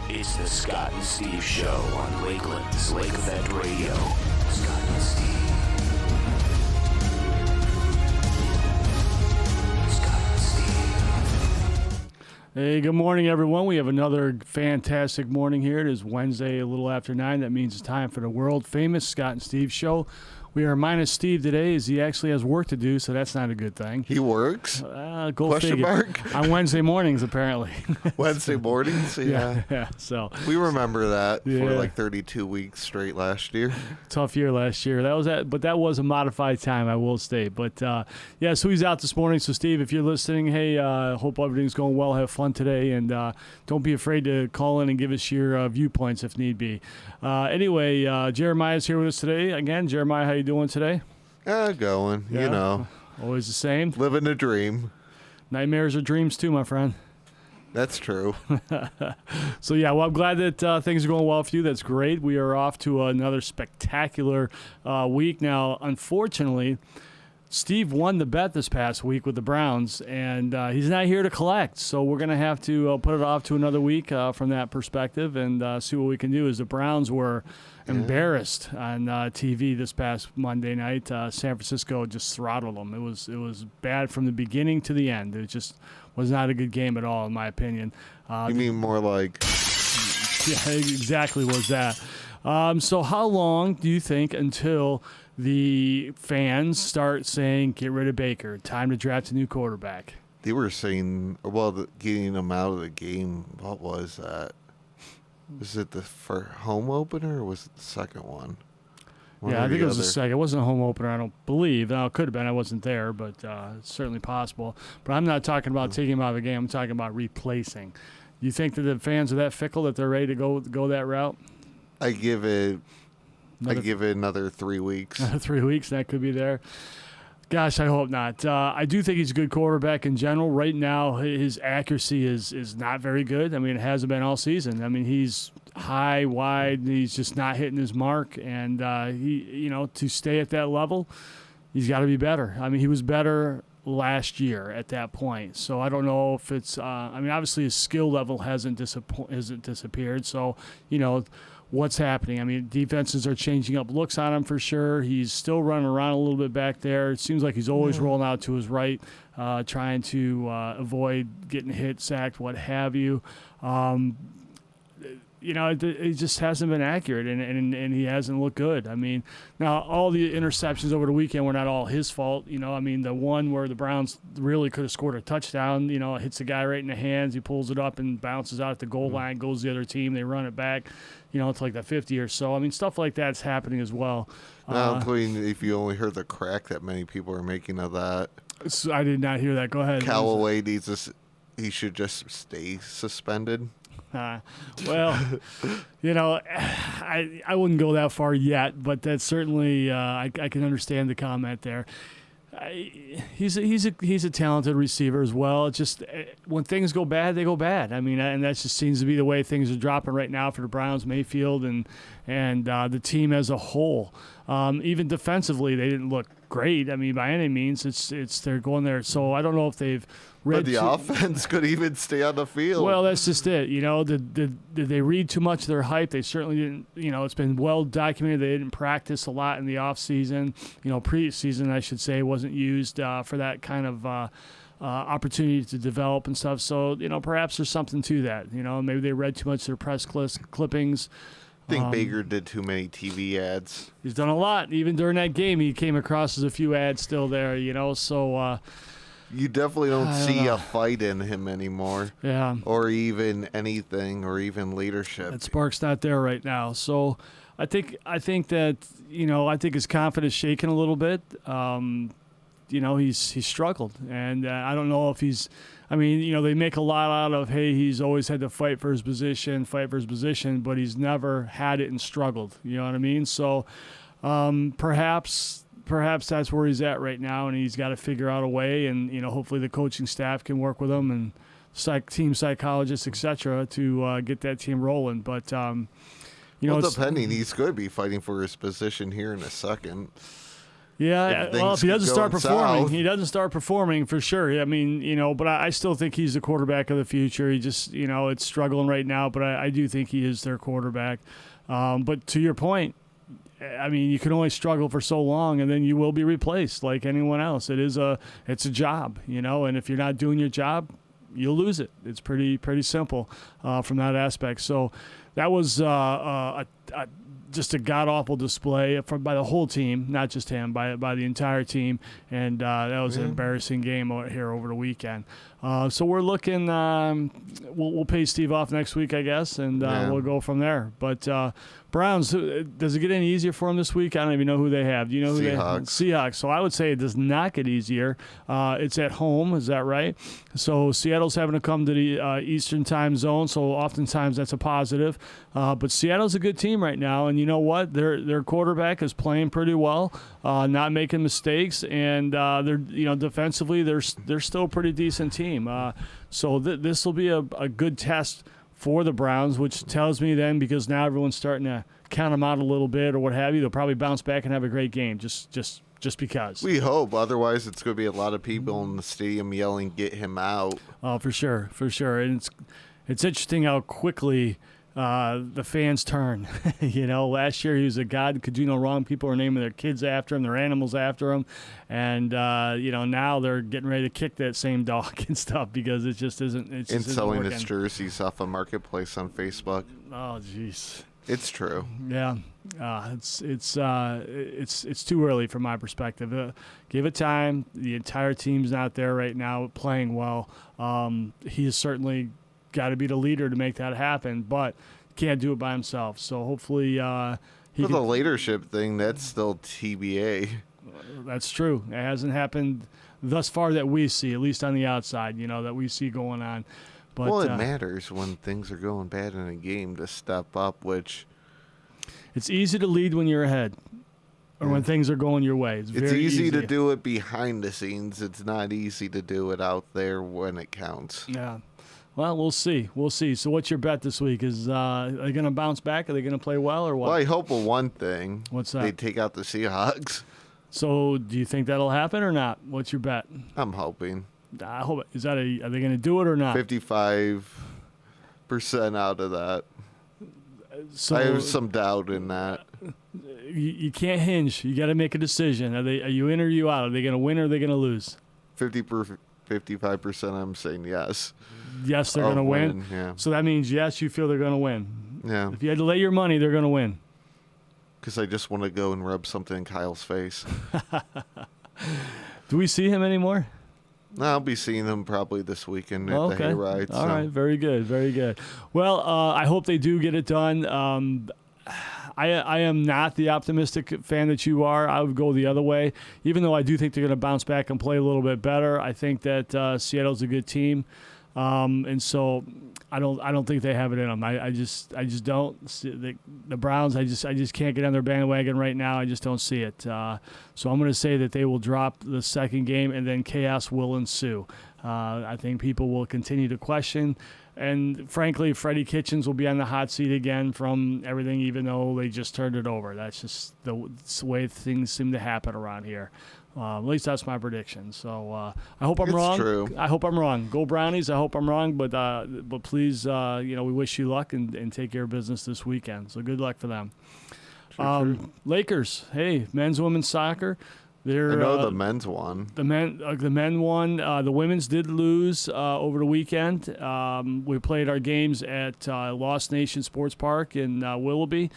It's the Scott and Steve Show on Lakeland's Lake Effect Radio. Scott and Steve. Scott and Steve. Hey, good morning, everyone. We have another fantastic morning here. It is Wednesday, a little after 9. That means it's time for the world-famous Scott and Steve Show. We are minus Steve today as he actually has work to do, so that's not a good thing. He works? Go Question figure. mark? On Wednesday mornings, apparently. Wednesday mornings? Yeah. So We remember that Yeah. for like 32 weeks straight last year. tough year last year. But that was a modified time, I will state. But yeah, so he's out this morning. So Steve, if you're listening, hey, hope everything's going well. Have fun today, and don't be afraid to call in and give us your viewpoints if need be. Anyway, Jeremiah's here with us today. Again, Jeremiah, how you doing today? Going, Yeah. you know, Always the same. living a dream. Nightmares are dreams too, my friend. That's true. So yeah, well, I'm glad that things are going well for you. That's great. We are off to another spectacular week. Now, unfortunately, Steve won the bet this past week with the Browns, and he's not here to collect. So we're going to have to put it off to another week from that perspective and see what we can do. As the Browns were embarrassed on TV this past Monday night, San Francisco just throttled them. It was bad from the beginning to the end. It just was not a good game at all, in my opinion. You mean more like, Yeah, exactly was that. So how long do you think until the fans start saying, get rid of Baker, time to draft a new quarterback? they were saying, well, getting them out of the game, what was that? Was it the home opener or was it the second one? One Yeah, or I think the it was the other? second. It wasn't a home opener, I don't believe. Now, it could have been. I wasn't there, but it's certainly possible. But I'm not talking about taking him out of the game. I'm talking about replacing. You think that the fans are that fickle that they're ready to go that route? I give it Another- another 3 weeks. 3 weeks, that could be there. Gosh, I hope not. I do think he's a good quarterback in general. Right now, his accuracy is not very good. I mean, it hasn't been all season. I mean, he's high, wide, and he's just not hitting his mark. And to stay at that level, he's got to be better. I mean, he was better last year at that point. So I don't know if it's. Obviously his skill level hasn't disappeared. So what's happening? I mean, defenses are changing up looks on him for sure. He's still running around a little bit back there. It seems like he's always rolling out to his right, trying to avoid getting hit, sacked, what have you. It just hasn't been accurate, and he hasn't looked good. I mean, now all the interceptions over the weekend were not all his fault. The one where the Browns really could have scored a touchdown, it hits the guy right in the hands. He pulls it up and bounces out at the goal line, goes to the other team. They run it back. It's like the 50 or so. I mean, stuff like that's happening as well. Now, including if you only heard the crack that many people are making of that. So I did not hear that. Go ahead. Callaway he should just stay suspended. I wouldn't go that far yet, but that's certainly I can understand the comment there. He's a talented receiver as well. It's just when things go bad, they go bad. I mean, and that just seems to be the way things are dropping right now for the Browns, Mayfield, and the team as a whole. Even defensively, they didn't look great. I mean, by any means, it's they're going there. So I don't know if they've read. But the offense could even stay on the field. Well, that's just it. Did they read too much of their hype? They certainly didn't. It's been well documented they didn't practice a lot in the off season. Preseason, I should say, wasn't used for that kind of opportunity to develop and stuff. So perhaps there's something to that. Maybe they read too much of their press clippings. I think Baker did too many TV ads. He's done a lot. Even during that game, he came across as a few ads still there. So. You definitely don't see a fight in him anymore. Yeah. Or even anything, or even leadership. That spark's not there right now. So I think that I think his confidence shaken a little bit. He's struggled, and I don't know if he's. I mean, they make a lot out of, hey, he's always had to fight for his position, but he's never had it and struggled. You know what I mean? So perhaps that's where he's at right now, and he's got to figure out a way, and hopefully the coaching staff can work with him and team psychologists, etc., to get that team rolling. But depending, he's going to be fighting for his position here in a second. Yeah, well, if he things doesn't keep start going performing, south. he doesn't start performing for sure. I mean, but I still think he's the quarterback of the future. He just, it's struggling right now, but I do think he is their quarterback. But to your point, I mean, you can only struggle for so long, and then you will be replaced like anyone else. It's a job, and if you're not doing your job, you'll lose it. It's pretty simple from that aspect. So that was just a god-awful display by the whole team, not just him, by the entire team, and that was an embarrassing game here over the weekend. So we're looking. We'll pay Steve off next week, I guess, and we'll go from there. But Browns, does it get any easier for them this week? I don't even know who they have. Do you know who they have? Seahawks. So I would say it does not get easier. It's at home, is that right? So Seattle's having to come to the Eastern time zone, so oftentimes that's a positive. But Seattle's a good team right now, and you know what? Their quarterback is playing pretty well, not making mistakes, and they're defensively they're still a pretty decent team. So this will be a good test for the Browns, which tells me then, because now everyone's starting to count them out a little bit or what have you, they'll probably bounce back and have a great game just because. We hope. Otherwise, it's going to be a lot of people in the stadium yelling, "Get him out!" Oh, for sure. And it's interesting how quickly the fans turn. Last year he was a god, could do no wrong. People were naming their kids after him, their animals after him, and now they're getting ready to kick that same dog and stuff because it just isn't. It's and just selling isn't his working. jerseys off a marketplace on Facebook. Oh, jeez. It's true. Yeah, it's too early from my perspective. Give it time. The entire team's not there right now playing well. He has certainly got to be the leader to make that happen, but can't do it by himself. So hopefully For the leadership thing, that's still TBA. That's true. It hasn't happened thus far that we see, at least on the outside, that we see going on. But, Well, it matters when things are going bad in a game to step up, which it's easy to lead when you're ahead or when things are going your way. It's very easy to do it behind the scenes. It's not easy to do it out there when it counts. Yeah. Well, we'll see. So what's your bet this week? Are they going to bounce back? Are they going to play well or what? Well, I hope of one thing. What's that? They take out the Seahawks. So do you think that'll happen or not? What's your bet? I'm hoping. I hope. Are they going to do it or not? 55% out of that. So I have some doubt in that. you can't hinge. You got to make a decision. Are you in or are you out? Are they going to win or are they going to lose? 55%, I'm saying yes. Yes, they're going to win. Yeah. So that means yes, you feel they're going to win. Yeah. If you had to lay your money, they're going to win. Because I just want to go and rub something in Kyle's face. Do we see him anymore? I'll be seeing him probably this weekend at the Okay. Hayride. All right. Very good. Very good. Well, I hope they do get it done. I am not the optimistic fan that you are. I would go the other way. Even though I do think they're going to bounce back and play a little bit better, I think that Seattle's a good team, and so I don't think they have it in them. I just don't. The Browns, I just can't get on their bandwagon right now. I just don't see it. So I'm going to say that they will drop the second game, and then chaos will ensue. I think people will continue to question. And frankly, Freddie Kitchens will be on the hot seat again from everything, even though they just turned it over. That's just the way things seem to happen around here. At least that's my prediction. So I hope I'm wrong. True. I hope I'm wrong. Go Brownies. I hope I'm wrong, but please, we wish you luck and take care of business this weekend. So good luck for them. True. Lakers. Hey, men's, women's soccer. I know the men's won. The men won. The women's did lose over the weekend. We played our games at Lost Nation Sports Park in Willoughby.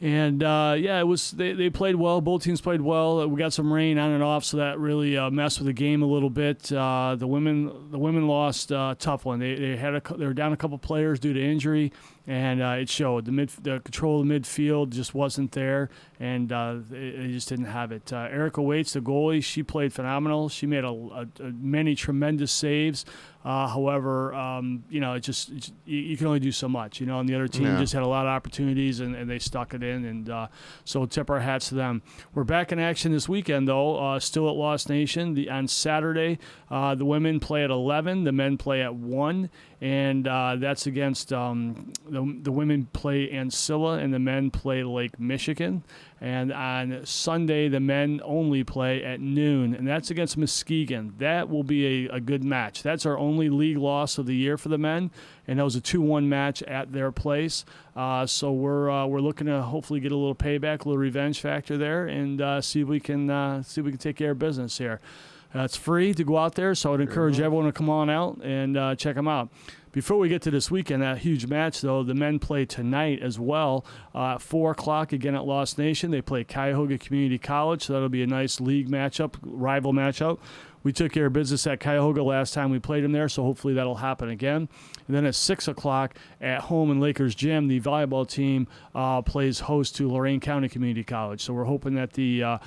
And, it was they played well. Both teams played well. We got some rain on and off, so that really messed with the game a little bit. The women lost a tough one. They were down a couple players due to injury, and it showed. The control of the midfield just wasn't there, and they just didn't have it. Erica Waits, the goalie, she played phenomenal. She made many tremendous saves. However, you can only do so much, and the other team just had a lot of opportunities and they stuck it in. And so tip our hats to them. We're back in action this weekend, though, still at Lost Nation. On Saturday, the women play at 11, the men play at 1. and that's against the women play Ancilla and the men play Lake Michigan. And on Sunday, the men only play at noon, and that's against Muskegon. That will be a good match. That's our only league loss of the year for the men, and that was a 2-1 match at their place. So we're looking to hopefully get a little payback, a little revenge factor there, and see if we can take care of business here. It's free to go out there, so I'd encourage everyone to come on out and check them out. Before we get to this weekend, that huge match, though, the men play tonight as well at 4 o'clock again at Lost Nation. They play Cuyahoga Community College, so that'll be a nice league matchup, rival matchup. We took care of business at Cuyahoga last time we played them there, so hopefully that'll happen again. And then at 6 o'clock at home in Lakers Gym, the volleyball team plays host to Lorain County Community College. So we're hoping that the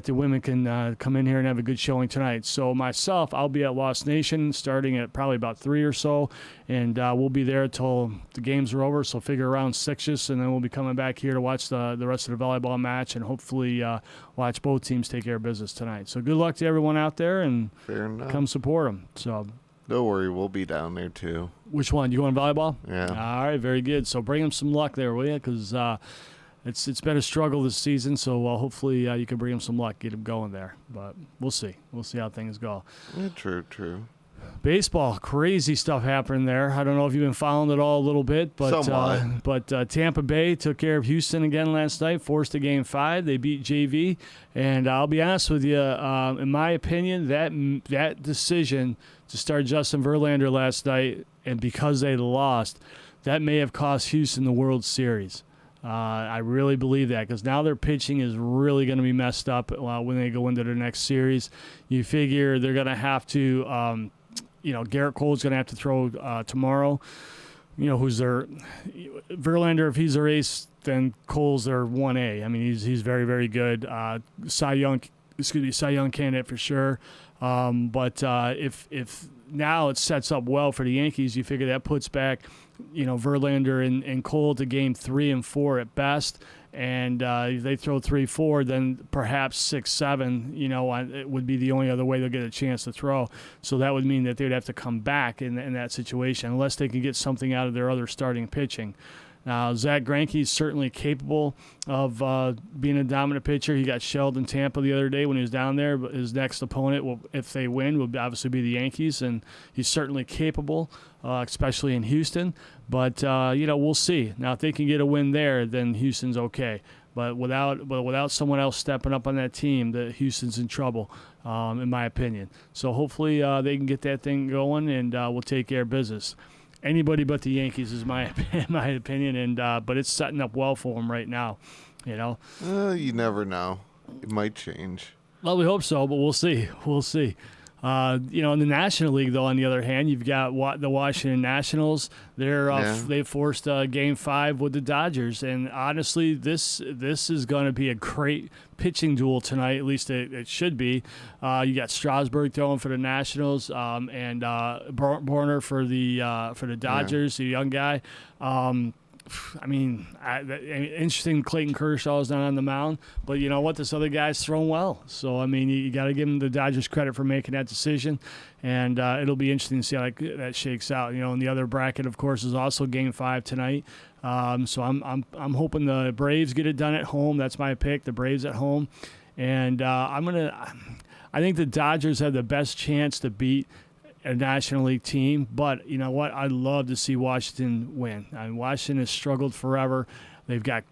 women can come in here and have a good showing tonight. So myself, I'll be at Lost Nation starting at probably about 3 or so, and we'll be there till the games are over, so figure around 6-ish, and then we'll be coming back here to watch the rest of the volleyball match and hopefully watch both teams take care of business tonight. So good luck to everyone out there, and Fair enough. come support them. So Don't worry, we'll be down there too. which one? You going volleyball? Yeah. All right, very good. So bring them some luck there, will you? Because it's been a struggle this season, so hopefully you can bring them some luck, get them going there. But we'll see. We'll see how things go. Yeah, true. Baseball, crazy stuff happening there. I don't know if you've been following it all a little bit, but Tampa Bay took care of Houston again last night, forced a Game 5. They beat JV, and I'll be honest with you, in my opinion, that decision to start Justin Verlander last night, and because they lost, that may have cost Houston the World Series. I really believe that because now their pitching is really going to be messed up when they go into their next series. You figure they're going to have to Garrett Cole's going to have to throw tomorrow. Who's their Verlander? If he's their ace, then Cole's their 1A. I mean, he's very, very good. Cy Young candidate for sure. But if now it sets up well for the Yankees, you figure that puts back, Verlander and Cole to Game 3 and 4 at best. And if they throw 3-4, then perhaps 6-7, it would be the only other way they'll get a chance to throw. So that would mean that they'd have to come back in that situation unless they can get something out of their other starting pitching. Now, Zach Greinke is certainly capable of being a dominant pitcher. He got shelled in Tampa the other day when he was down there, but his next opponent, if they win, will obviously be the Yankees, and he's certainly capable, especially in Houston. But, we'll see. Now, if they can get a win there, then Houston's okay. But without someone else stepping up on that team, Houston's in trouble, in my opinion. So hopefully they can get that thing going, and we'll take care of business. Anybody but the Yankees is my opinion, and but it's setting up well for them right now, You never know. It might change. Well, we hope so, but we'll see. We'll see. In the National League, though, on the other hand, you've got the Washington Nationals. They forced Game 5 with the Dodgers, and honestly, this is going to be a great pitching duel tonight. At least it should be. You got Strasburg throwing for the Nationals, and Borner for the Dodgers, the young guy. Interesting. Clayton Kershaw is not on the mound, but you know what? This other guy's thrown well. So, you got to give him the Dodgers credit for making that decision, and it'll be interesting to see how that shakes out. And the other bracket, of course, is also Game 5 tonight. So I'm hoping the Braves get it done at home. That's my pick, the Braves at home, and I think the Dodgers have the best chance to beat a National League team, but you know what? I'd love to see Washington win. Washington has struggled forever. They've got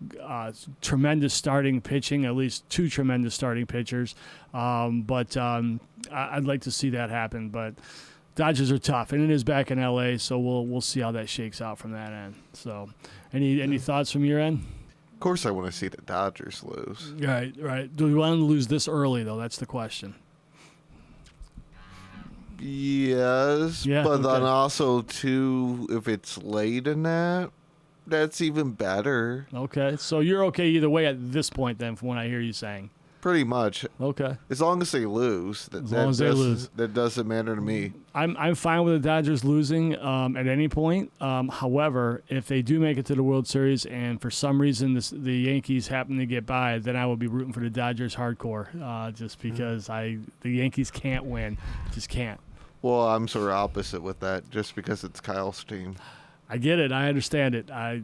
tremendous starting pitching, at least 2 tremendous starting pitchers. But I'd like to see that happen. But Dodgers are tough, and it is back in LA, so we'll see how that shakes out from that end. So, any thoughts from your end? Of course, I want to see the Dodgers lose. Right. Do we want them to lose this early, though? That's the question. Yes, but then also, too, if it's late in that, that's even better. Okay, so you're okay either way at this point, then, from what I hear you saying. Pretty much. Okay. As long as they lose. That doesn't matter to me. I'm fine with the Dodgers losing at any point. However, if they do make it to the World Series and for some reason the Yankees happen to get by, then I will be rooting for the Dodgers hardcore just because the Yankees can't win. Just can't. Well, I'm sort of opposite with that, just because it's Kyle's team. I get it. I understand it. I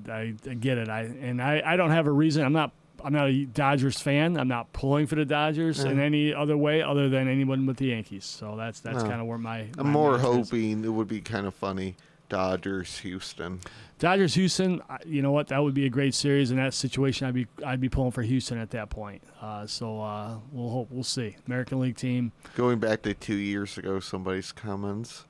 get it. I don't have a reason. I'm not a Dodgers fan. I'm not pulling for the Dodgers in any other way other than anyone with the Yankees. So that's kind of where my I'm more mind is. hoping it would be kind of funny. Dodgers, Houston. Dodgers, Houston. You know what? That would be a great series. In that situation, I'd be pulling for Houston at that point. So we'll hope. We'll see. American League team. Going back to 2 years ago, somebody's comments.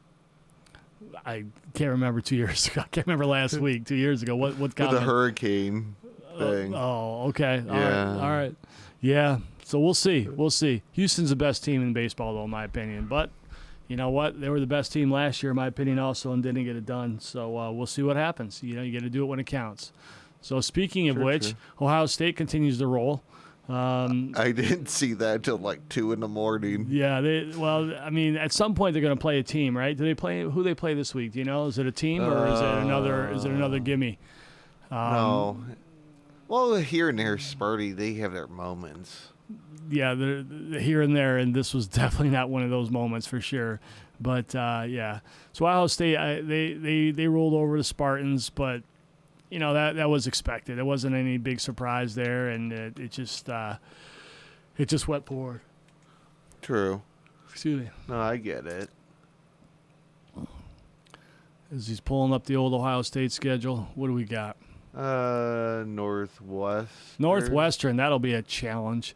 I can't remember 2 years ago. I can't remember last week. 2 years ago. What With comment? the hurricane thing. Oh, okay. Yeah. All right. Yeah. So we'll see. We'll see. Houston's the best team in baseball, though, in my opinion. But you know what? They were the best team last year, in my opinion, also, and didn't get it done. So we'll see what happens. You know, you got to do it when it counts. So speaking of which, true. Ohio State continues to roll. I didn't see that till like 2 a.m. Yeah. I mean, at some point they're going to play a team, right? Do they play? Who they play this week? Do you know? Is it a team or is it another? Is it another gimme? No. Well, here and there, Sparty, they have their moments. Yeah, they're here and there, and this was definitely not one of those moments for sure. But yeah, so Ohio State, they rolled over the Spartans, but you know that was expected. It wasn't any big surprise there, and it just went forward. True. Excuse me. No, I get it. As he's pulling up the old Ohio State schedule, what do we got? Northwest. Northwestern, that'll be a challenge.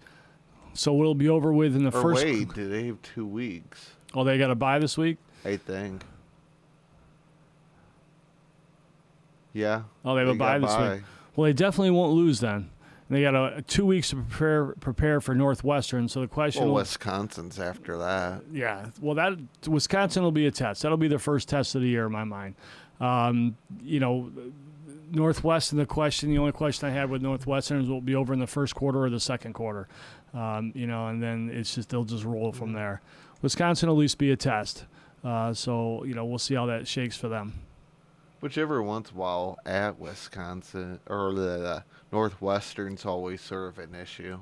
So it'll be over with in the Or first. wait, do they have 2 weeks? Oh, they got a bye this week. I think. Yeah. Oh, they have a bye this week. Well, they definitely won't lose then. And they got 2 weeks to prepare for Northwestern. So the question. Well, Wisconsin's after that. Yeah. Well, that Wisconsin will be a test. That'll be the first test of the year in my mind. You know, Northwestern. The only question I had with Northwestern is will it be over in the first quarter or the second quarter. You know, and then they'll just roll from there. Wisconsin will at least be a test. So you know, we'll see how that shakes for them. Whichever once while at Wisconsin or the Northwestern's always sort of an issue.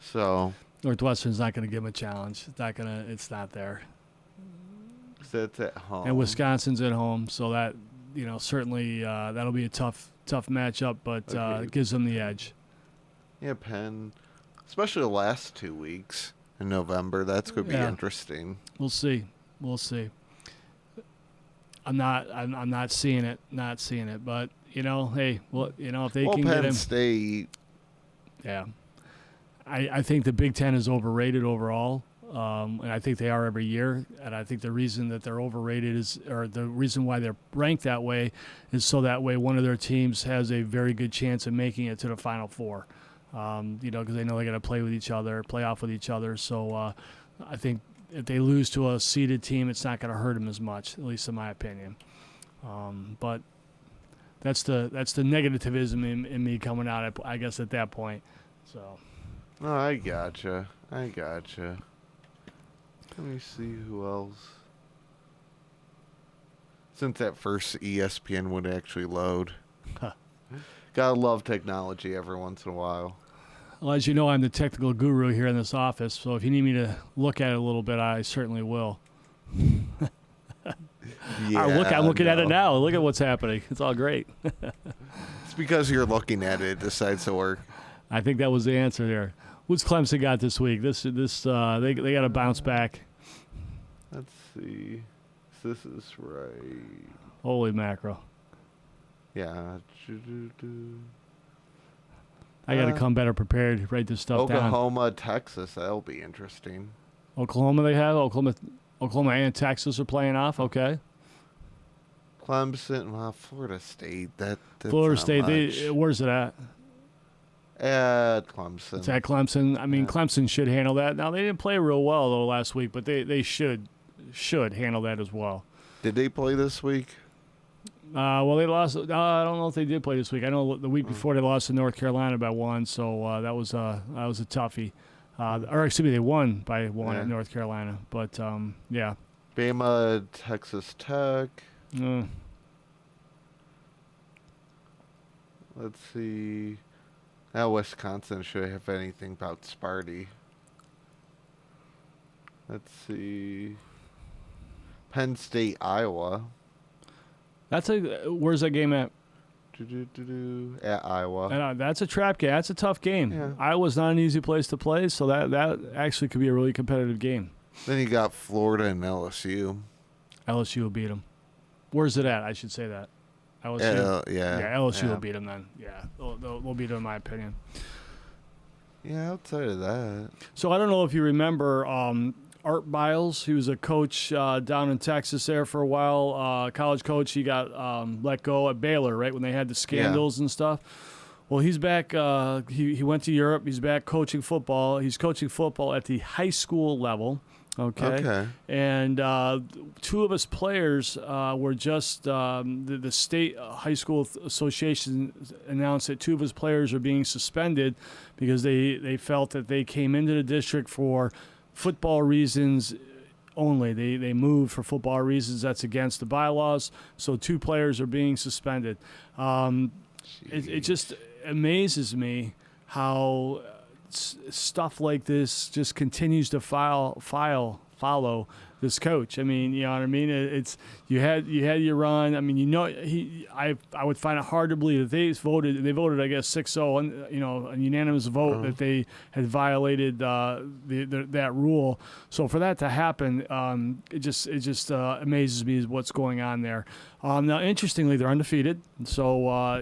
So Northwestern's not going to give them a challenge. It's not there. That's at home. And Wisconsin's at home, so that certainly that'll be a tough matchup, but it gives them the edge. Yeah, Penn, especially the last 2 weeks in November. That's going to be Yeah. interesting. We'll see. I'm not seeing it. But hey, if they can Penn get him, State. yeah. I think the Big Ten is overrated overall, and I think they are every year. And I think the reason that they're overrated or the reason why they're ranked that way, is so that way one of their teams has a very good chance of making it to the Final Four. Because they know they got to play off with each other. So I think if they lose to a seeded team, it's not going to hurt them as much, at least in my opinion. But that's the negativism in me coming out, I guess, at that point. So. No, I gotcha. Let me see who else. Since that first ESPN would actually load. Gotta love technology every once in a while. Well, as you know, I'm the technical guru here in this office, so if you need me to look at it a little bit, I certainly will. I'm looking at it now. Look at what's happening. It's all great. It's because you're looking at it. It decides to work. I think that was the answer there. What's Clemson got this week? They got to bounce back. Let's see. This is right. Holy mackerel! Yeah. I got to come better prepared to write this stuff down. Oklahoma, Texas. That'll be interesting. Oklahoma, they have Oklahoma and Texas are playing off. Okay. Clemson, Florida State. That's Florida not State. much. Where's it at? At Clemson. It's at Clemson. I mean, Clemson should handle that. Now they didn't play real well though last week, but they should handle that as well. Did they play this week? Well, they lost. I don't know if they did play this week. I know the week before they lost to North Carolina by 1, so that was a toughie. Or excuse me, they won by 1 at North Carolina. But yeah. Bama, Texas Tech. Let's see. Now Wisconsin should have anything about Sparty. Let's see. Penn State, Iowa. Where's that game at? At Iowa. That's a trap game. That's a tough game. Yeah. Iowa's not an easy place to play, so that actually could be a really competitive game. Then you got Florida and LSU. LSU will beat them. Where's it at? I should say that. LSU. Yeah. LSU will beat them then. Yeah, they'll beat them in my opinion. Yeah, outside of that. So I don't know if you remember Art Biles. He was a coach down in Texas there for a while. College coach. He got let go at Baylor, right, when they had the scandals and stuff. Well, he's back. He went to Europe. He's back coaching football. He's coaching football at the high school level. Okay. And two of his players were just the state high school association announced that two of his players are being suspended because they felt that they came into the district for football reasons only. They moved for football reasons. That's against the bylaws. So two players are being suspended. It just amazes me how stuff like this just continues to follow this coach. I mean, you know what I mean? It's you had your run. I mean, I would find it hard to believe that they voted I guess 6-0, a unanimous vote that they had violated that rule. So for that to happen, it just amazes me what's going on there. Now, interestingly, they're undefeated, so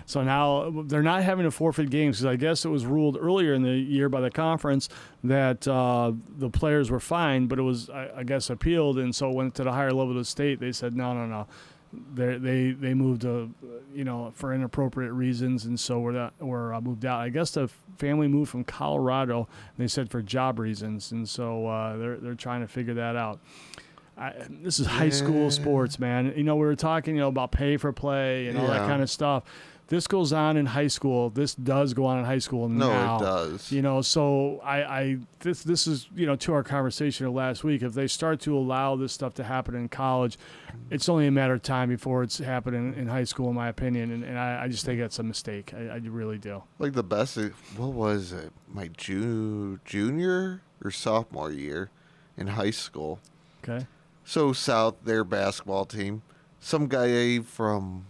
so now they're not having to forfeit games because I guess it was ruled earlier in the year by the conference that the players were fined, but it was I guess appealed, and so it went to the higher level of the state. They said no. They moved for inappropriate reasons, and so we're moved out. I guess the family moved from Colorado, and they said for job reasons, and so they're trying to figure that out. This is high school sports, man. We were talking, about pay for play and all that kind of stuff. This goes on in high school. This does go on in high school now. No, it does. So this is, to our conversation of last week. If they start to allow this stuff to happen in college, it's only a matter of time before it's happening in high school, in my opinion. And I just think that's a mistake. I really do. Like the best, what was it? My junior or sophomore year in high school. Okay. So South, their basketball team, some guy from,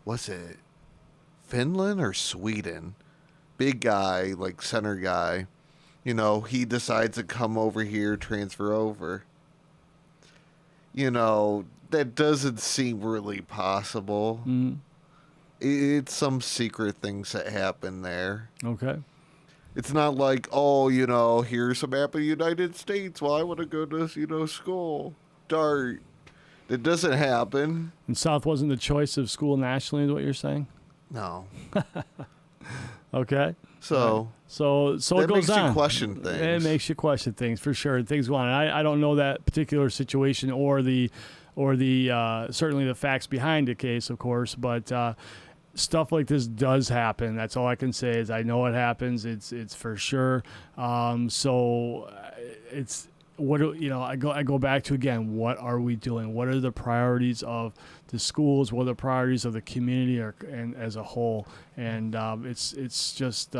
was it Finland or Sweden? Big guy, like center guy. He decides to come over here, transfer over. That doesn't seem really possible. Mm. It's some secret things that happen there. Okay. It's not like, here's a map of the United States. Well, I want to go to, school. Dart. It doesn't happen. And South wasn't the choice of school nationally, is what you're saying? No. Okay. So it goes on. It makes you question things. It makes you question things for sure. Things go on. I don't know that particular situation or the certainly the facts behind the case, of course, but stuff like this does happen. That's all I can say is I know it happens. It's for sure. So it's what I go back to again. What are we doing? What are the priorities of the schools? What are the priorities of the community and as a whole? And it's just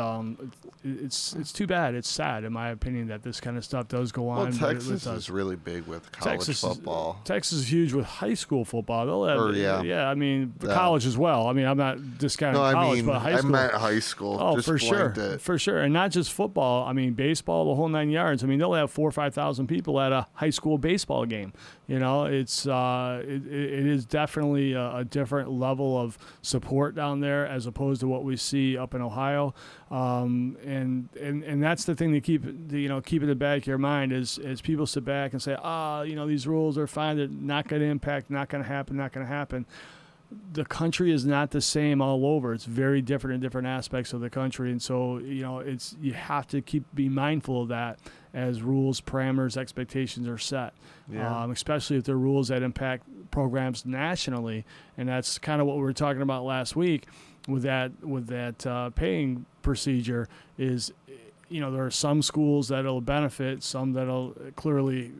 it's too bad. It's sad, in my opinion, that this kind of stuff does go on. Well, Texas is really big with college football. Texas is huge with high school football. They'll have, I mean, college as well. I mean, I'm not discounting college, but high school. I meant high school. Oh, just for sure, and not just football. I mean, baseball, the whole 9 yards. I mean, they'll have 4,000 or 5,000 people at a high school baseball game. It's it is definitely a different level of support down there as opposed to what we see up in Ohio. And that's the thing to keep in the back of your mind is as people sit back and say, these rules are fine, they're not going to impact, not going to happen. The country is not the same all over. It's very different in different aspects of the country, and so you have to be mindful of that as rules, parameters, expectations are set. Yeah. Especially if they're rules that impact programs nationally, and that's kind of what we were talking about last week with that paying procedure. Is there are some schools that'll benefit, some that'll clearly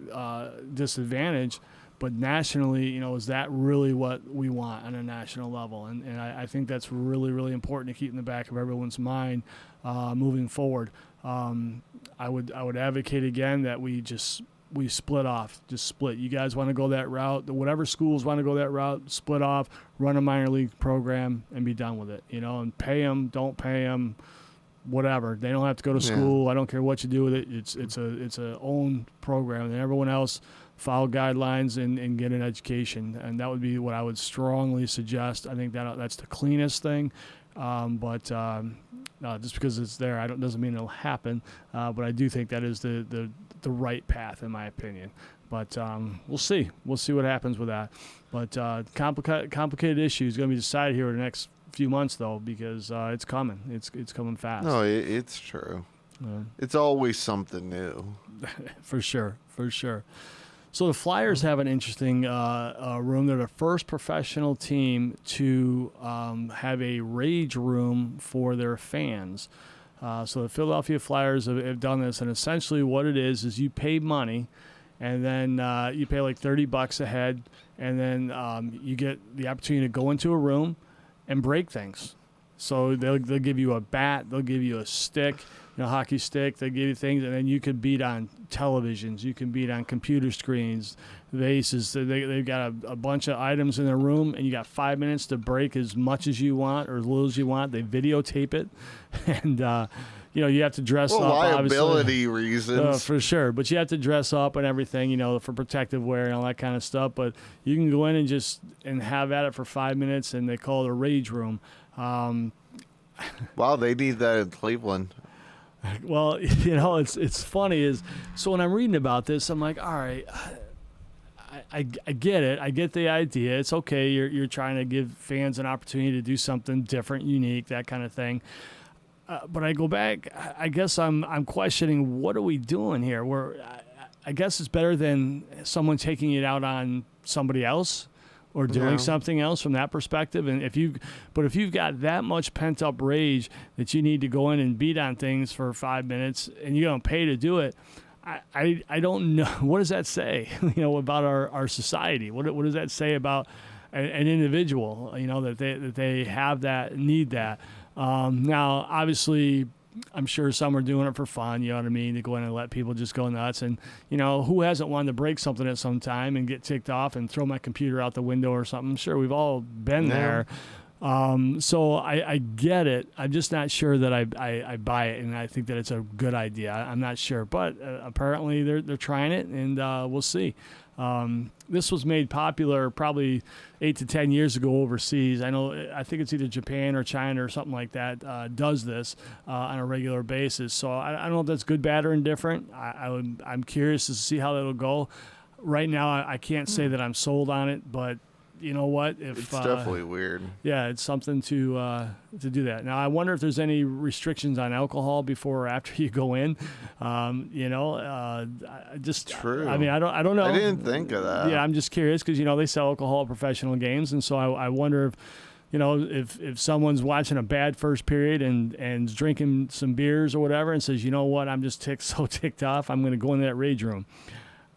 disadvantage. But nationally, is that really what we want on a national level? And I think that's really, really important to keep in the back of everyone's mind moving forward. I would advocate again that we just we split off, just split. You guys want to go that route, whatever schools want to go that route, split off, run a minor league program, and be done with it. And pay them, don't pay them, whatever. They don't have to go to school. I don't care what you do with it. It's a own program, and everyone else follow guidelines and get an education. And that would be what I would strongly suggest. I think that's the cleanest thing. But just because it's there, doesn't mean it'll happen. But I do think that is the right path, in my opinion. But we'll see. We'll see what happens with that. But complicated issue is going to be decided here in the next few months, though, because it's coming. It's coming fast. No, it's true. It's always something new. For sure. So the Flyers have an interesting room. They're the first professional team to have a rage room for their fans. So the Philadelphia Flyers have done this, and essentially what it is you pay money, and then you pay like $30 a head, and then you get the opportunity to go into a room and break things. So they'll give you a bat, they'll give you a stick, hockey stick, they give you things, and then you can beat on televisions, you can beat on computer screens, vases. They've got a bunch of items in their room, and you got 5 minutes to break as much as you want or as little as you want. They videotape it, and you have to dress up. Liability reasons. For sure. But you have to dress up and everything, for protective wear and all that kind of stuff. But you can go in and have at it for 5 minutes, and they call it a rage room. Wow, they need that in Cleveland. Well, it's funny so when I'm reading about this, I'm like, all right, I get it. I get the idea. It's okay. You're trying to give fans an opportunity to do something different, unique, that kind of thing. But I go back. I guess I'm questioning, what are we doing here? I guess it's better than someone taking it out on somebody else or doing something else from that perspective. And if you've got that much pent up rage that you need to go in and beat on things for 5 minutes and you don't pay to do it, I don't know. What does that say, about our society? What does that say about an individual, that they have that, need that? Now, obviously, I'm sure some are doing it for fun, you know what I mean, to go in and let people just go nuts. And, who hasn't wanted to break something at some time and get ticked off and throw my computer out the window or something? Sure, we've all been there. So I get it. I'm just not sure that I buy it, and I think that it's a good idea. I'm not sure. But apparently they're trying it, and we'll see. This was made popular probably 8 to 10 years ago overseas. I think it's either Japan or China or something like that does this on a regular basis. So I don't know if that's good, bad, or indifferent. I'm curious to see how that'll go. Right now, I can't say that I'm sold on it, but you know what? It's definitely weird. Yeah, it's something to do that. Now, I wonder if there's any restrictions on alcohol before or after you go in. Just true. I mean, I don't know. I didn't think of that. Yeah, I'm just curious because they sell alcohol at professional games, and so I wonder if if someone's watching a bad first period and drinking some beers or whatever and says, you know what, I'm just so ticked off, I'm going to go into that rage room.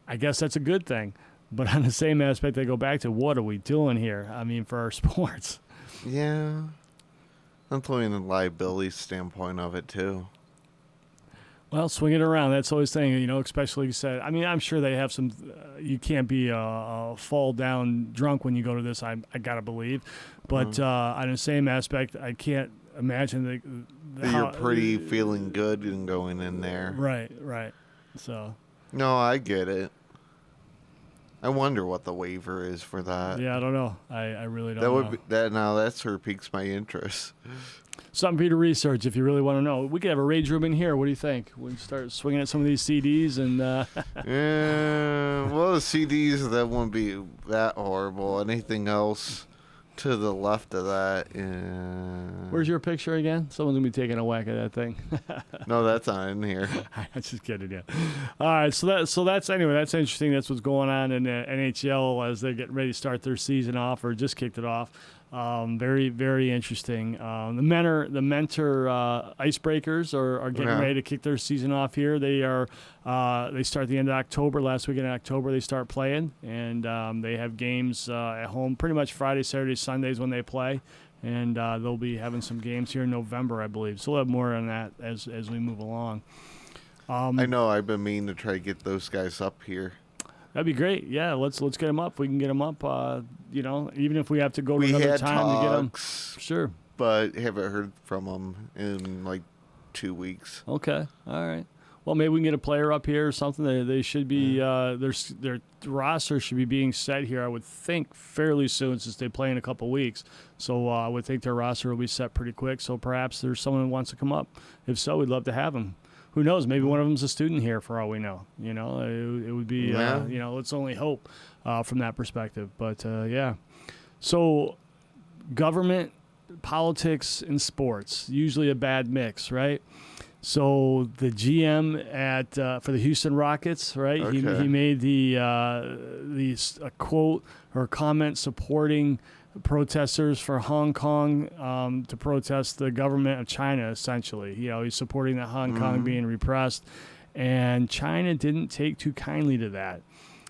I guess that's a good thing. But on the same aspect, they go back to, what are we doing here? I mean, for our sports. Yeah. I'm playing the liability standpoint of it, too. Well, swing it around. That's always saying, especially you said. I mean, I'm sure they have some. You can't be fall down drunk when you go to this. I gotta believe, but on the same aspect, I can't imagine that you're pretty feeling good and going in there. Right. So. No, I get it. I wonder what the waiver is for that. Yeah, I don't know. I really don't know. Now that sort of piques my interest. Something for you to research if you really want to know. We could have a rage room in here. What do you think? We start swinging at some of these CDs and. Yeah, well, the CDs, that wouldn't be that horrible. Anything else to the left of that? Where's your picture again? Someone's gonna be taking a whack at that thing. No, that's not in here. I'm just kidding. Yeah. All right. So that's anyway. That's interesting. That's what's going on in the NHL as they're getting ready to start their season off, or just kicked it off. Very, very interesting. The Mentor Icebreakers are getting ready to kick their season off here. They start the end of October. Last weekend in October they start playing, and they have games at home pretty much Friday, Saturday, Sundays when they play, and they'll be having some games here in November, I believe. So we'll have more on that as we move along. I know. I've been meaning to try to get those guys up here. That'd be great. Yeah, let's get them up. We can get them up. Even if we have to go to We another had time to get them. talks, Sure. but haven't heard from them in like 2 weeks. Okay. All right. Well, maybe we can get a player up here or something. They should be their roster should be being set here, I would think, fairly soon since they play in a couple weeks. So I would think their roster will be set pretty quick. So perhaps there's someone who wants to come up. If so, we'd love to have them. Who knows? Maybe one of them's a student here for all we know. It would be let's only hope from that perspective. But yeah. So government, politics, and sports, usually a bad mix, right? So the GM for the Houston Rockets, right? Okay. He made a quote or comment supporting protesters for Hong Kong to protest the government of China. Essentially, he's supporting that Hong Kong being repressed, and China didn't take too kindly to that.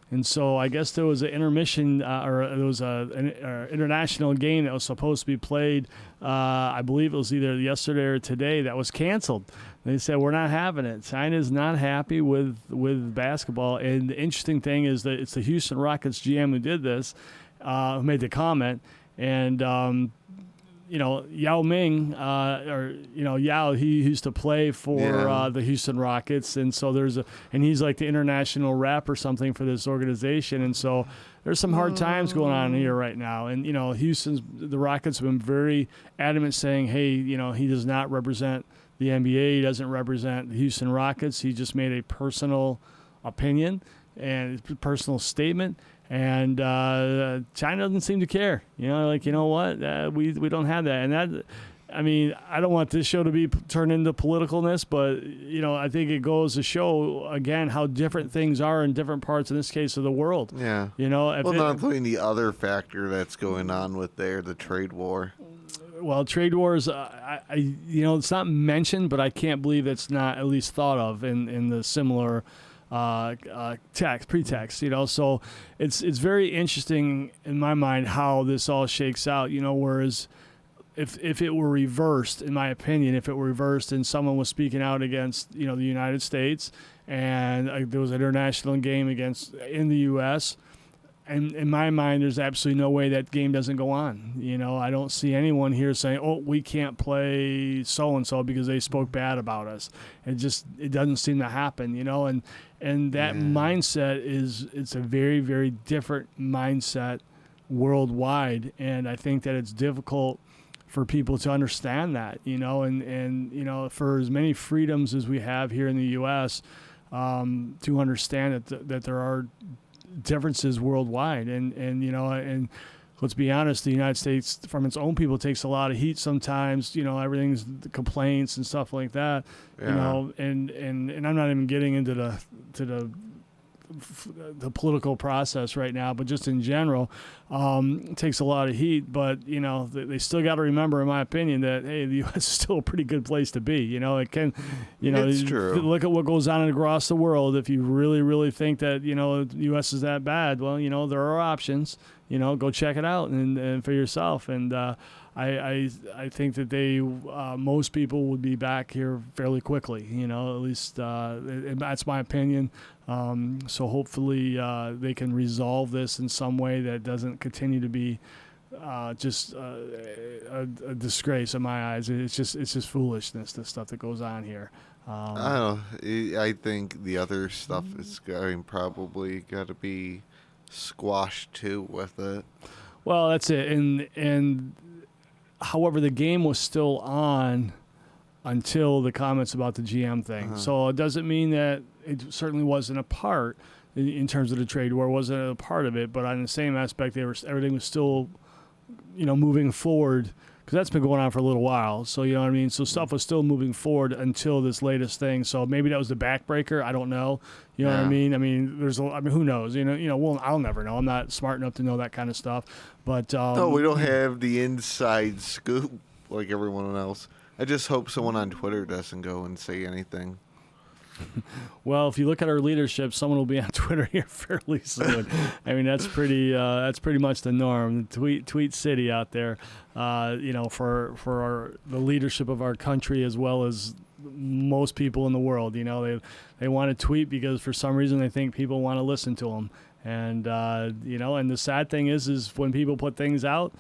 And so I guess there was an intermission, or there was an international game that was supposed to be played. I believe it was either yesterday or today that was canceled. They said, we're not having it. China's not happy with basketball. And the interesting thing is that it's the Houston Rockets GM who did this, who made the comment. And, Yao Ming, Yao, he used to play for the Houston Rockets. And so and he's like the international rep or something for this organization. And so there's some hard times going on here right now. And, the Rockets have been very adamant saying, hey, he does not represent the NBA. He doesn't represent the Houston Rockets. He just made a personal opinion and personal statement. And China doesn't seem to care. We don't have that. And that, I don't want this show to be turned into politicalness, but, I think it goes to show, again, how different things are in different parts, in this case, of the world. Yeah. Not including the other factor that's going on with the trade war. Well, trade wars, it's not mentioned, but I can't believe it's not at least thought of in the similar pretext. So it's very interesting in my mind how this all shakes out. Whereas if it were reversed, in my opinion, and someone was speaking out against the United States, and there was an international game in the U.S. And in my mind, there's absolutely no way that game doesn't go on. I don't see anyone here saying, "Oh, we can't play so and so because they spoke bad about us." It doesn't seem to happen. And that mindset it's a very, very different mindset worldwide, and I think that it's difficult for people to understand that. And for as many freedoms as we have here in the U.S., to understand that there are differences worldwide, and let's be honest, the United States from its own people takes a lot of heat sometimes. Everything's the complaints and stuff like that. Yeah. And I'm not even getting into the political process right now, but just in general, it takes a lot of heat. But they still got to remember, in my opinion, that hey, the U.S. is still a pretty good place to be. It can, it's true. Look at what goes on across the world. If you really, really think that the U.S. is that bad, well, there are options. Go check it out and for yourself. And I think that most people would be back here fairly quickly. At least that's my opinion. So hopefully they can resolve this in some way that doesn't continue to be just a disgrace in my eyes. It's just foolishness, the stuff that goes on here. I don't know. I think the other stuff is probably got to be squashed too with it. Well, that's it. And however, the game was still on until the comments about the GM thing. Uh-huh. So it doesn't mean that it certainly wasn't a part in terms of the trade war, wasn't a part of it. But on the same aspect, everything was still, moving forward, because that's been going on for a little while. So you know what I mean. So stuff was still moving forward until this latest thing. So maybe that was the backbreaker. I don't know. You know what I mean? Who knows? Well, I'll never know. I'm not smart enough to know that kind of stuff. But no, we don't have the inside scoop like everyone else. I just hope someone on Twitter doesn't go and say anything. Well, if you look at our leadership, someone will be on Twitter here fairly soon. That's pretty much the norm. Tweet city out there, for the leadership of our country as well as most people in the world. They want to tweet because for some reason they think people want to listen to them. And and the sad thing is when people put things out,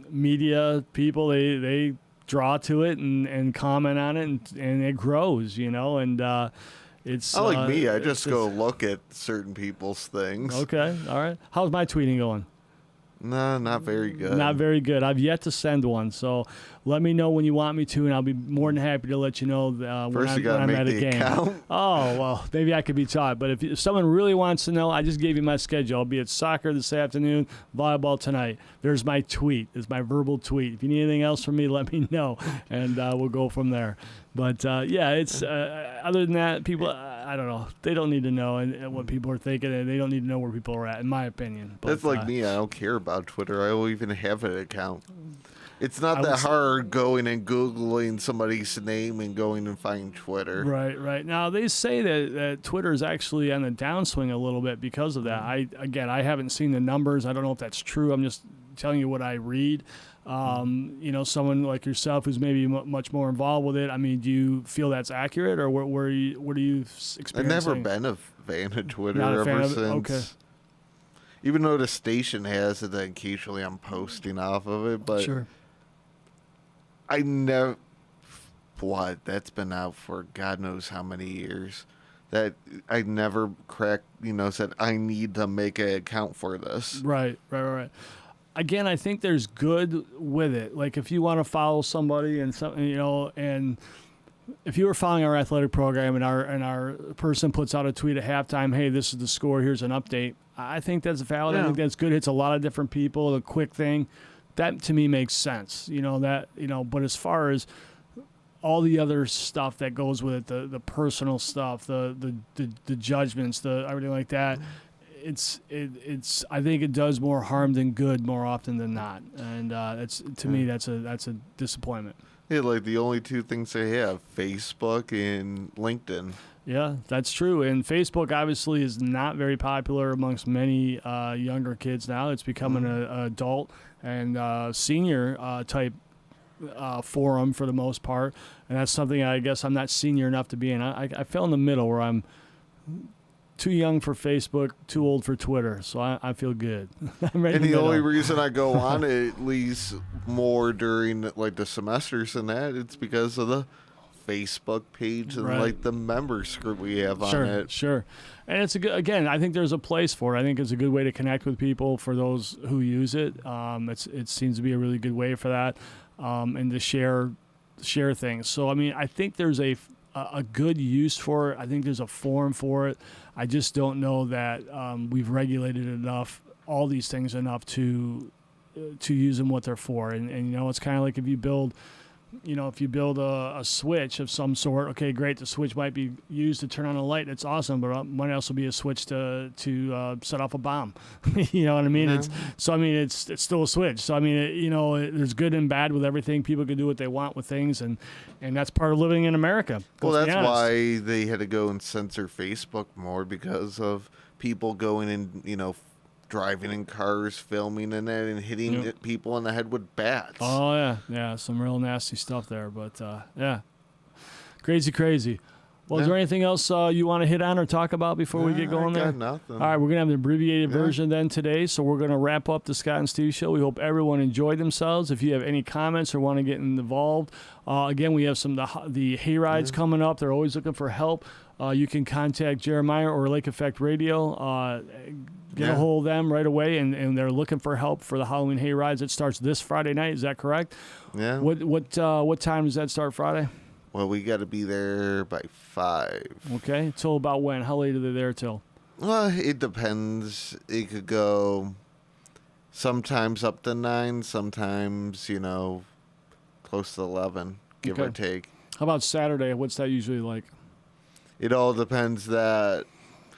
media people they draw to it and comment on it, and it grows. And it's Not like me. I just it's- go look at certain people's things. Okay, all right. How's my tweeting going? No, not very good. Not very good. I've yet to send one, so let me know when you want me to, and I'll be more than happy to let you know when First, you I'm gotta at make a the game. account. Oh, well, maybe I could be taught. But if someone really wants to know, I just gave you my schedule. I'll be at soccer this afternoon, volleyball tonight. There's my tweet. It's my verbal tweet. If you need anything else from me, let me know, and we'll go from there. But, it's other than that, people, I don't know. They don't need to know and what people are thinking, and they don't need to know where people are at, in my opinion. But, That's like me. I don't care about Twitter. I don't even have an account. It's not I that was- hard going and Googling somebody's name and going and finding Twitter. Right. Now, they say that Twitter is actually on the downswing a little bit because of that. I haven't seen the numbers. I don't know if that's true. I'm just telling you what I read. Someone like yourself who's maybe much more involved with it. I mean, do you feel that's accurate, or what are you experiencing? I've never been a fan of Twitter Not a fan ever of it? since. Okay. Even though the station has it, then occasionally I'm posting off of it, but Sure. I never. What? That's been out for God knows how many years. That I never cracked. Said I need to make an account for this. Right. Again, I think there's good with it. Like if you want to follow somebody and and if you were following our athletic program and our person puts out a tweet at halftime, hey, this is the score, here's an update. I think that's valid. I Yeah. think that's good. It's a lot of different people. A quick thing, that to me makes sense. But as far as all the other stuff that goes with it, the personal stuff, the judgments, everything like that. It's I think it does more harm than good more often than not, and me that's a disappointment. Yeah, like the only two things they have: Facebook and LinkedIn. Yeah, that's true. And Facebook obviously is not very popular amongst many younger kids now. It's becoming an adult and senior type forum for the most part, and that's something I guess I'm not senior enough to be in. I fell in the middle where I'm too young for Facebook, too old for Twitter, so I feel good. I'm ready And to the go. only reason I go on it at least more during like the semesters and that, it's because of the Facebook page and Right. like the members group we have on it. Sure. And it's a good, again, I think there's a place for it. I think it's a good way to connect with people for those who use it. It seems to be a really good way for that, and to share things. So, I mean, I think there's a good use for it. I think there's a forum for it. I just don't know that we've regulated all these things enough to use them what they're for. And it's kind of like if you build a switch of some sort, okay, great, the switch might be used to turn on a light, that's awesome, but it might also be a switch to set off a bomb. You know what I mean? Yeah. It's still a switch. So I mean, there's good and bad with everything. People can do what they want with things, and that's part of living in America. Well, Let's be that's honest. why they had to go and censor Facebook more, because of people going and driving in cars, filming in it, and hitting Yep. people in the head with bats. Oh yeah, some real nasty stuff there, but yeah, crazy. Well, is Yeah. there anything else you want to hit on or talk about before we get going I there? got nothing. All right, we're going to have the abbreviated Yeah. version then today, so we're going to wrap up the Scott and Steve show. We hope everyone enjoyed themselves. If you have any comments or want to get involved, again, we have the hay rides coming up. They're always looking for help. You can contact Jeremiah or Lake Effect Radio. Get a Yeah. hold of them right away, and they're looking for help for the Halloween hay rides. It starts this Friday night. Is that correct? Yeah. What time does that start Friday? Well, we got to be there by 5. Okay, till about when? How late are they there till? Well, it depends. It could go sometimes up to 9, sometimes, close to 11, give or Okay. take. How about Saturday? What's that usually like? It all depends that,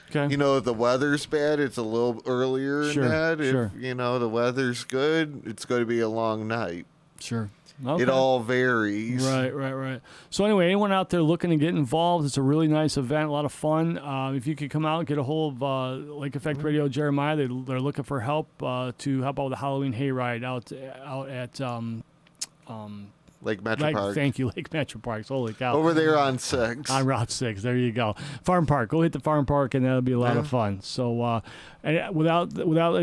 Okay. if the weather's bad, it's a little earlier Sure, than that. sure. If, the weather's good, it's going to be a long night. Sure. Okay. It all varies. Right. So anyway, anyone out there looking to get involved, it's a really nice event, a lot of fun. If you could come out and get a hold of Lake Effect Radio Jeremiah, they're looking for help to help out with the Halloween hayride out at Lake Metro Park. Thank you, Lake Metro Parks. Holy cow. Over there on 6. On Route 6. There you go. Farm Park. Go hit the Farm Park, and that'll be a lot of fun. So, and without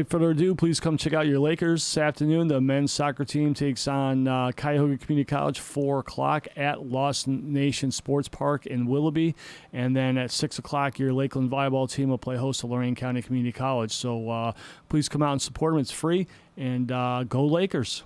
further ado, please come check out your Lakers this afternoon. The men's soccer team takes on Cuyahoga Community College 4 o'clock at Lost Nation Sports Park in Willoughby. And then at 6 o'clock, your Lakeland volleyball team will play host to Lorraine County Community College. So please come out and support them. It's free. And go Lakers.